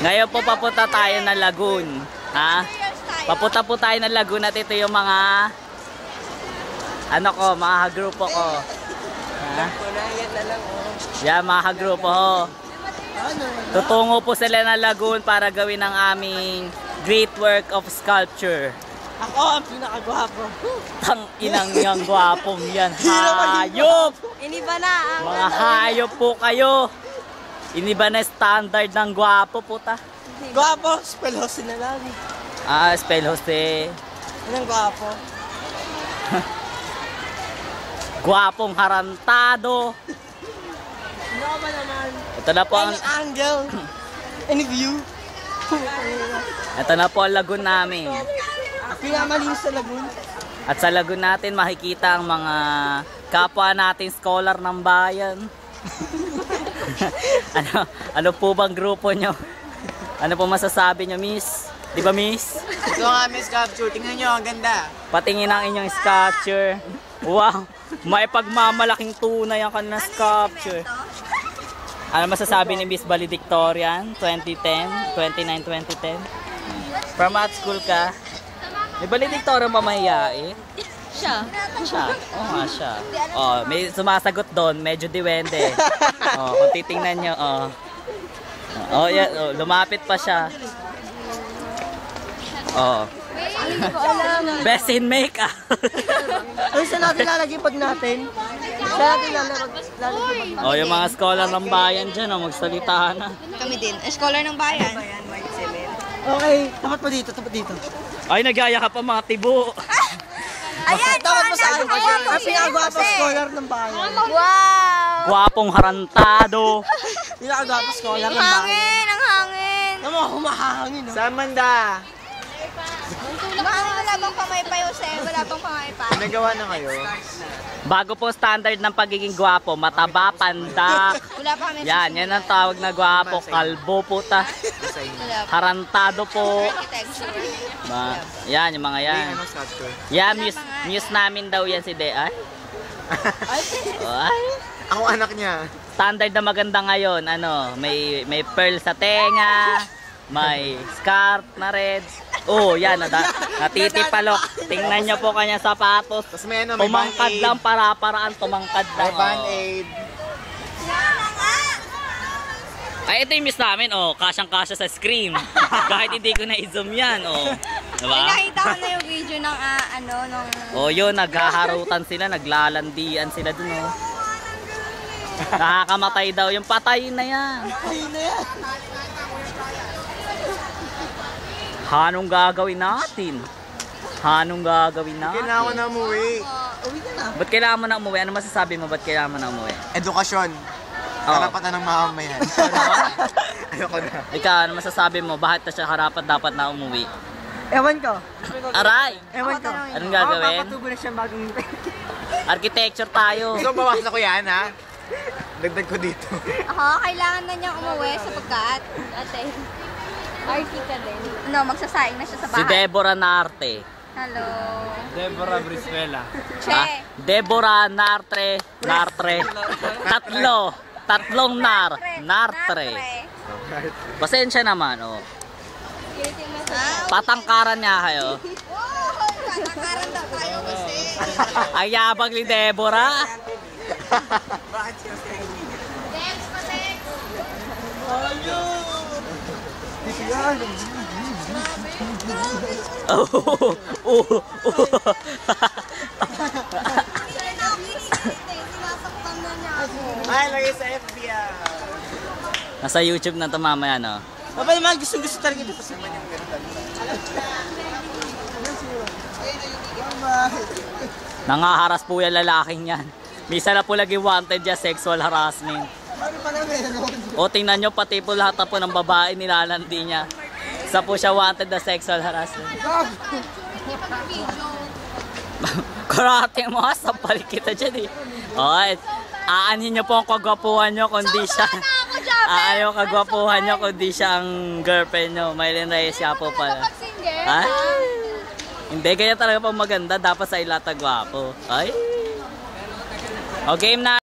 Ngayon po papunta tayo ng Lagoon. Ha? Papunta po tayo ng Lagoon at ito yung mga mga grupo ko. Ha? Yan, mga grupo ho. Tutungo po sila ng Lagoon para gawin ang aming great work of sculpture. Ako ang pinakagwapo. Tang inang yang gwapong yan. Hayop! Iniba na ang Mga hayop po kayo. Iniba na standard ng gwapo puta. Gwapo, spell Jose na lang. Spell Jose. Anong gwapo? Gwapong harantado. Ano ba naman? Ito na po ang Any angle, any view. ito na po ang Lagoon namin. Pinamalinis sa Lagoon. At sa Lagoon natin makikita ang mga kapwa nating scholar ng bayan. ano po bang grupo nyo? Ano po masasabi nyo, miss? Di ba, miss? Ito ang aming sculpture. Tingnan nyo, ang ganda. Patingin ang inyong sculpture. Wow! May pagmamalaking tunay ang kanilang sculpture. Ano masasabi ni Miss Valedictorian 2010? 29-2010? From what school ka? May Valedictorian pa mahiyain? siya. Siya? Oo nga siya. Oh, may sumasagot doon, medyo diwende. Oh, kung titingnan nyo, oh. Oh, yeah, oh, lumapit pa siya. Oh. Best in makeup. Uy, saan natin lalagay pag natin? Saan natin lalagay pag Oh, yung mga scholar ng bayan dyan, oh, magsalita na. Kami din. Scholar ng bayan. Okay, tapat pa dito, tapat dito. Ay, nagyaya ka pa mga tibo. Ayan! Tapat pa sa akin. Ang Ang pinakagwapo scholar ng bayan. Wow! Gwapong harantado. Pinakagwapo scholar Ang ng bayan. hangin! Ang hangin! Ano mo, humahangin, no? Saan banda? Wala bang kamay pa, Jose? Wala bang kamay pa? Nagawa na kayo? Bago po standard ng pagiging gwapo, mataba, pandak. Wala pa kami. Yan ang tawag na gwapo, kalbo puta. Wala pa. Harantado po. Architecture. Yan, yung mga yan. Ano sculpture? Yan, muse namin daw yan si Deay. Ay. Ako anak niya. Standard na maganda ngayon, may pearl sa tenga, may scarf na red. Oh, yan, natitipalok. Tingnan nyo po kanya sapatos. Tapos may may Tumangkad band-aid. lang, para-paraan tumangkad lang. May band-aid. Ay, ito yung miss namin, kasyang-kasya sa screen. Kahit hindi ko na-i-zoom yan, Diba? Ay, nakita ko na yung video ng nung... Yun, naghaharutan sila, naglalandian sila dun, Nakakamatay daw, yung patay na yan. Ayun na yan. Anong gagawin natin? Anong gagawin natin? Kailangan ko na umuwi. Uwi ka na. Ba't kailangan mo na umuwi? Ano masasabi mo? Ba't kailangan mo na umuwi? Edukasyon. Karapatan ng mamamayan. Ayoko na. Ikaw, ano masasabi mo? Bakit na siya karapat dapat na umuwi? Ewan ko. Aray! Ewan ko. Anong gagawin? Papatubo na siya bagong... Architecture tayo. So, bawasan ko yan, ha? Dagdag ko dito. Ako, kailangan na niyang umuwi sapagkat, ate, RT ka din. Magsasaing na siya sa Si bahay. Deborah Narte. Hello. Deborah Brizuela. Che. Deborah Narte. Tatlong Nartre. Pasensya naman, Patangkaran niya kayo. Patangkaran daw tayo kasi. Ay, yabang ni Deborah. Bakit siya sa Dex, patek. Ay, lagay sa FBI. Nasa YouTube na ito mamaya, Papa naman, gusto talaga dito sa mga Nangaharas po yung lalaking yan. Misa na po lagi wanted dyan, sexual harassment. Tingnan nyo, pati po lahat po ng babae nilalandi niya. Isa po siya wanted na sexual harassment. Karate mo, sampalik kita dyan aanhin nyo po ang kagwapuhan nyo kundi siya. Aanhin yung kagwapuhan nyo kundi siya ang girlfriend nyo. Mylene Reyes siya po pala. Ha? Hindi, kaya talaga pang maganda. Dapat sa ilatag gwapo. Ay? O, game na.